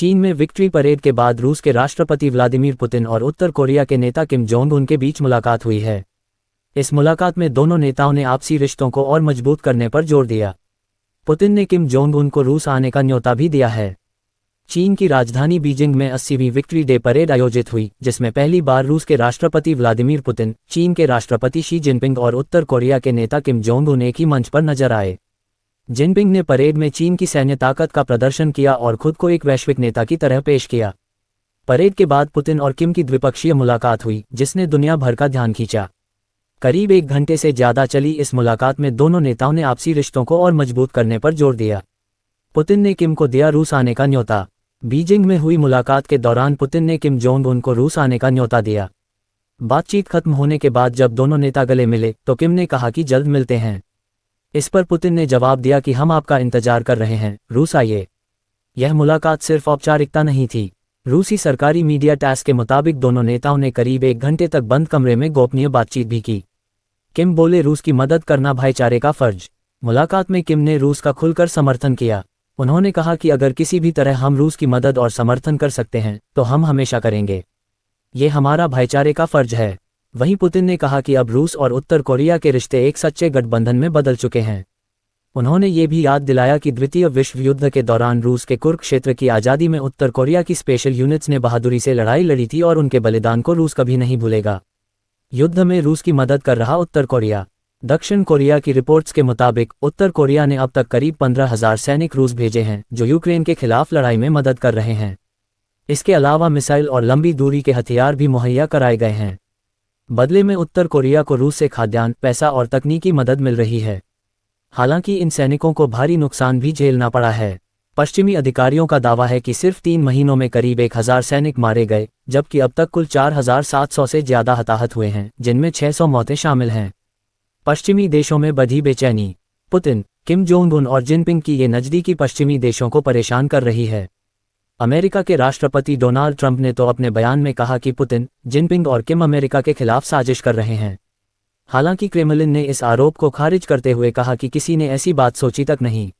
चीन में victory parade के बाद रूस के राष्ट्रपति व्लादिमीर पुतिन और उत्तर कोरिया के नेता किम जोंग उन के बीच मुलाकात हुई है। इस मुलाकात में दोनों नेताओं ने आपसी रिश्तों को और मजबूत करने पर जोर दिया। पुतिन ने किम जोंग उन को रूस आने का न्योता भी दिया है। चीन की राजधानी बीजिंग में 80वीं विक्ट्री डे परेड आयोजित हुई, जिसमें पहली बार रूस के राष्ट्रपति व्लादिमीर पुतिन, चीन के राष्ट्रपति शी जिनपिंग और उत्तर कोरिया के नेता किम जोंग उन एक ही मंच पर नजर आए। जिनपिंग ने परेड में चीन की सैन्य ताकत का प्रदर्शन किया और खुद को एक वैश्विक नेता की तरह पेश किया। परेड के बाद पुतिन और किम की द्विपक्षीय मुलाकात हुई, जिसने दुनिया भर का ध्यान खींचा। करीब 1 घंटे से ज्यादा चली इस मुलाकात में दोनों नेताओं ने आपसी रिश्तों को और मजबूत करने पर जोर दिया। पुतिन ने किम को दिया रूस आने का न्योता। बीजिंग में हुई मुलाकात के दौरान पुतिन ने किम जोंग उन को रूस आने का न्योता दिया। बातचीत खत्म होने के बाद जब दोनों नेता गले मिले तो किम ने कहा कि जल्द मिलते हैं। इस पर पुतिन ने जवाब दिया कि हम आपका इंतजार कर रहे हैं, रूस आइए। यह मुलाकात सिर्फ औपचारिकता नहीं थी। रूसी सरकारी मीडिया टैस के मुताबिक दोनों नेताओं ने करीब 1 घंटे तक बंद कमरे में गोपनीय बातचीत भी की। किम बोले, रूस की मदद करना भाईचारे का फर्ज। मुलाकात में किम ने रूस का खुलकर समर्थन किया। उन्होंने कहा कि अगर किसी भी तरह हम रूस की मदद और समर्थन कर सकते हैं तो हम हमेशा करेंगे। ये हमारा भाईचारे का फर्ज है। वहीं पुतिन ने कहा कि अब रूस और उत्तर कोरिया के रिश्ते एक सच्चे गठबंधन में बदल चुके हैं। उन्होंने ये भी याद दिलाया कि द्वितीय विश्व युद्ध के दौरान रूस के कुर्क क्षेत्र की आज़ादी में उत्तर कोरिया की स्पेशल यूनिट्स ने बहादुरी से लड़ाई लड़ी थी और उनके बलिदान को रूस कभी नहीं भूलेगा। युद्ध में रूस की मदद कर रहा उत्तर कोरिया। दक्षिण कोरिया की रिपोर्ट्स के मुताबिक उत्तर कोरिया ने अब तक करीब 15,000 सैनिक रूस भेजे हैं, जो यूक्रेन के खिलाफ लड़ाई में मदद कर रहे हैं। इसके अलावा मिसाइल और लंबी दूरी के हथियार भी मुहैया कराए गए हैं। बदले में उत्तर कोरिया को रूस से खाद्यान्न, पैसा और तकनीकी मदद मिल रही है। हालांकि इन सैनिकों को भारी नुकसान भी झेलना पड़ा है। पश्चिमी अधिकारियों का दावा है कि सिर्फ 3 महीनों में करीब 1,000 सैनिक मारे गए, जबकि अब तक कुल 4,700 से ज्यादा हताहत हुए हैं, जिनमें 600 मौतें शामिल हैं। पश्चिमी देशों में बढ़ी बेचैनी। पुतिन, किम जोंग उन और जिनपिंग की ये नज़दीकी पश्चिमी देशों को परेशान कर रही है। अमेरिका के राष्ट्रपति डोनाल्ड ट्रंप ने तो अपने बयान में कहा कि पुतिन, जिनपिंग और किम अमेरिका के खिलाफ साजिश कर रहे हैं। हालांकि क्रेमलिन ने इस आरोप को खारिज करते हुए कहा कि किसी ने ऐसी बात सोची तक नहीं।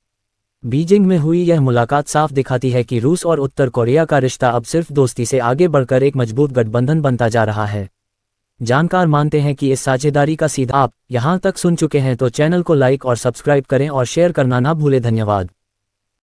बीजिंग में हुई यह मुलाकात साफ दिखाती है कि रूस और उत्तर कोरिया का रिश्ता अब सिर्फ दोस्ती से आगे बढ़कर एक मजबूत गठबंधन बनता जा रहा है। जानकार मानते हैं कि इस साझेदारी का सीधा आप यहां तक सुन चुके हैं तो चैनल को लाइक और सब्सक्राइब करें और शेयर करना ना भूलें। धन्यवाद।